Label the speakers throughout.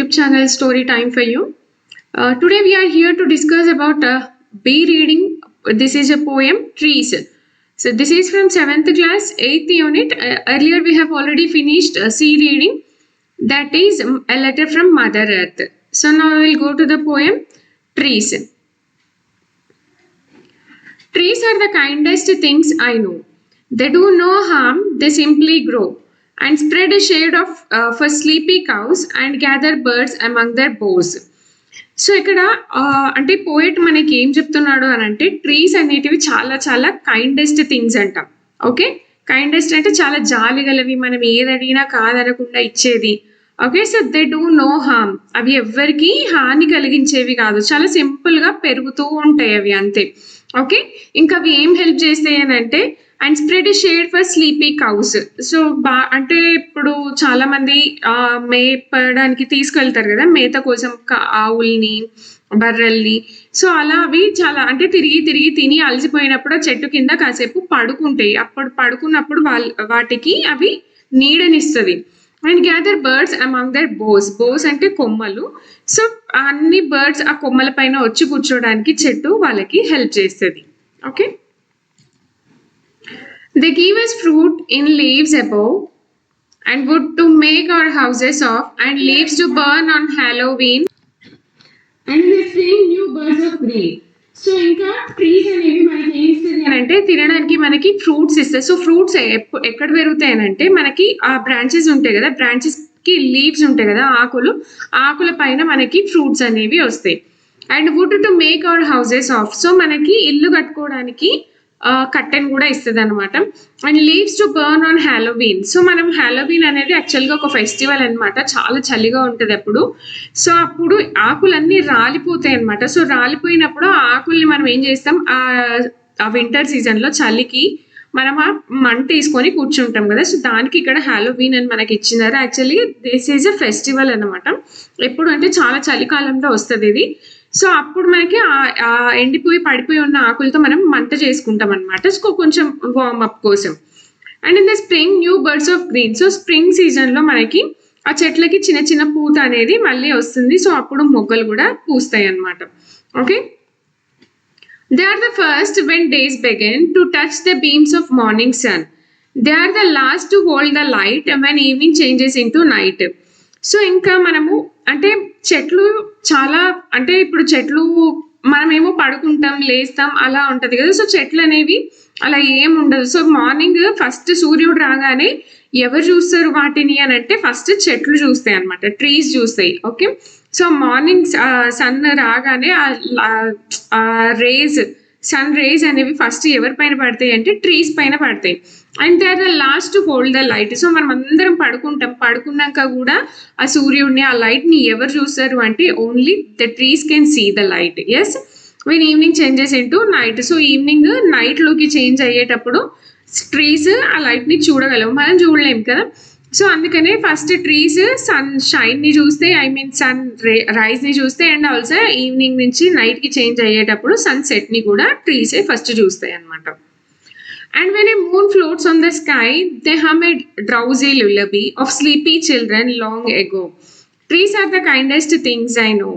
Speaker 1: YouTube channel Story Time for You. Today we are here to discuss about B reading. This is a poem, Trees. So this is from 7th class, 8th unit. Earlier we have already finished C reading. That is a letter from Mother Earth. So now we will go to the poem, Trees. Trees are the kindest things I know. They do no harm, they simply grow and spread a shade of for sleepy cows and gather birds among their boughs. So ఇక్కడ అంటే poet మనకి ఏం చెప్తున్నాడు అని అంటే trees అనేటివి చాలా చాలా కైండెస్ట్ థింగ్స్ అంటాం. ఓకే, కైండెస్ట్ అంటే చాలా జాలి గలవి, మనం ఏది అడిగినా కాదనకుండా ఇచ్చేది. Okay, so they do no harm, అవి ఎవ్వరికి హాని కలిగించేవి కాదు, చాలా సింపుల్గా పెరుగుతూ ఉంటాయి అవి అంతే. ఓకే, ఇంకా అవి ఏం హెల్ప్ చేస్తాయి అని అంటే and spread shade for sleepy cows. So అంటే ఇప్పుడు చాలా మంది మేపడానికి తీసుకెళ్తారు కదా, మేత కోసం ఆవుల్ని బర్రెల్ని. సో అలా అవి చాలా అంటే తిరిగి తిరిగి తిని అలసిపోయినప్పుడు ఆ చెట్టు కింద కాసేపు పడుకుంటాయి. అప్పుడు పడుకున్నప్పుడు వాటికి అవి నీడనిస్తుంది. And gather birds among their boughs అంటే కొమ్మలు. సో అన్ని బర్డ్స్ ఆ కొమ్మల పైన వచ్చి కూర్చోడానికి చెట్టు వాళ్ళకి హెల్ప్ చేస్తుంది. Okay, they give us fruit in leaves above and wood to make our houses of and leaves to burn on Halloween and they sing new birds of green. So ఇంకా trees అనేవి మనకి ఏం ఇస్తుంది అని అంటే తినడానికి మనకి ఫ్రూట్స్ ఇస్తాయి. సో ఫ్రూట్స్ ఎక్కడ పెరుగుతాయి అని అంటే మనకి ఆ బ్రాంచెస్ ఉంటాయి కదా, బ్రాంచెస్ కి లీవ్స్ ఉంటాయి కదా, ఆకుల పైన మనకి ఫ్రూట్స్ అనేవి వస్తాయి. And wood to make our houses of, so మనకి ఇల్లు కట్టుకోవడానికి కట్టెన్ కూడా ఇస్తుంది అనమాట. And leaves to burn on Halloween, so మనం హ్యాలోవీన్ అనేది యాక్చువల్గా ఒక ఫెస్టివల్ అనమాట, చాలా చలిగా ఉంటుంది అప్పుడు. సో అప్పుడు ఆకులన్నీ రాలిపోతాయి అనమాట. సో రాలిపోయినప్పుడు ఆ ఆకుల్ని మనం ఏం చేస్తాం, ఆ వింటర్ సీజన్లో చలికి మనం ఆ మంట తీసుకొని కూర్చుంటాం కదా. సో దానికి ఇక్కడ హ్యాలోవీన్ అని మనకి ఇచ్చినారు. Actually this is a festival అనమాట. ఎప్పుడు అంటే చాలా చలికాలంలో వస్తుంది ఇది. సో అప్పుడు మనకి ఆ ఎండిపోయి పడిపోయి ఉన్న ఆకులతో మనం మంట చేసుకుంటాం అనమాట, సో కొంచెం వార్మప్ కోసం. And in the spring new birds of green, so spring సీజన్లో మనకి ఆ చెట్లకి చిన్న చిన్న పూత అనేది మళ్ళీ వస్తుంది. సో అప్పుడు మొగ్గలు కూడా పూస్తాయి అనమాట. Okay, they are the first when days begin to touch the beams of morning sun. They are the last to hold the light when evening changes into night. So ఇంకా మనము అంటే చెట్లు చాలా అంటే ఇప్పుడు చెట్లు మనమేమో పడుకుంటాం లేస్తాం అలా ఉంటది కదా. సో చెట్లు అనేవి అలా ఏం ఉండదు. సో మార్నింగ్ ఫస్ట్ సూర్యుడు రాగానే ఎవరు చూస్తారు వాటిని అని అంటే ఫస్ట్ చెట్లు చూస్తాయి అనమాట, ట్రీస్ చూస్తాయి. ఓకే, సో మార్నింగ్ సన్ రాగానే సన్ రేస్ అనేవి ఫస్ట్ ఎవరి పైన పడతాయి అంటే ట్రీస్ పైన పడతాయి. And they are the last to hold the light, so మనం అందరం పడుకున్నాక కూడా ఆ సూర్యుడిని ఆ లైట్ ని ఎవరు చూస్తారు అంటే only the trees can see the light. Yes, when evening changes into night, so evening night లోకి చేంజ్ అయ్యేటప్పుడు ట్రీస్ ఆ లైట్ ని చూడగలవు, మనం చూడలేం కదా. సో అందుకనే ఫస్ట్ ట్రీస్ సన్ షైన్ ని చూస్తే, ఐ మీన్ సన్ రైజ్ ని చూస్తే, అండ్ ఆల్సో ఈవినింగ్ నుంచి నైట్ కి చేంజ్ అయ్యేటప్పుడు సన్ సెట్ ని కూడా ట్రీస్ ఫస్ట్ చూస్తాయి అనమాట. And when a moon floats on the sky, they hum a drowsy lullaby of sleepy children long ago. Trees are the kindest things I know.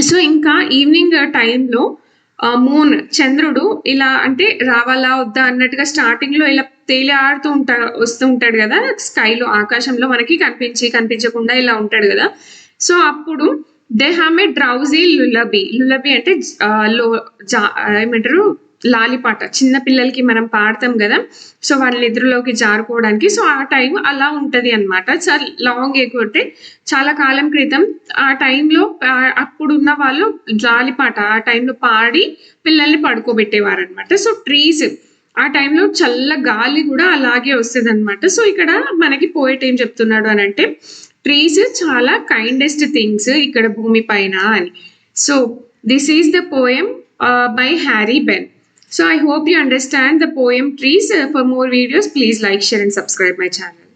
Speaker 1: So ఇంకా evening టైంలో moon చంద్రుడు ఇలా అంటే రావాలా వద్దా అన్నట్టుగా స్టార్టింగ్ లో ఇలా తేలి ఆడుతూ వస్తూ ఉంటాడు కదా స్కైలో, ఆకాశంలో మనకి కనిపించకుండా ఇలా ఉంటాడు కదా. సో అప్పుడు దే హమ్ ఏ డ్రౌజీ లుల్లబీ అంటే ఏమంటారు లాలిపాట, చిన్న పిల్లలకి మనం పాడతాం కదా, సో వాళ్ళ నిద్రలోకి జారుకోవడానికి. సో ఆ టైం అలా ఉంటది అనమాట. చాలా లాంగ్ ఎగొట్టే చాలా కాలం క్రితం ఆ టైంలో అప్పుడున్న వాళ్ళు లాలిపాట ఆ టైంలో పాడి పిల్లల్ని పడుకోబెట్టేవారు అనమాట. సో ట్రీస్ ఆ టైంలో చల్ల గాలి కూడా అలాగే వస్తుంది అనమాట. సో ఇక్కడ మనకి పోయిట్ ఏం చెప్తున్నాడు అని అంటే ట్రీస్ చాలా కైండెస్ట్ థింగ్స్ ఇక్కడ భూమి పైన అని. So this is the poem by Harry Ben. So I hope you understand the poem Trees. For more videos, please like, share and subscribe my channel.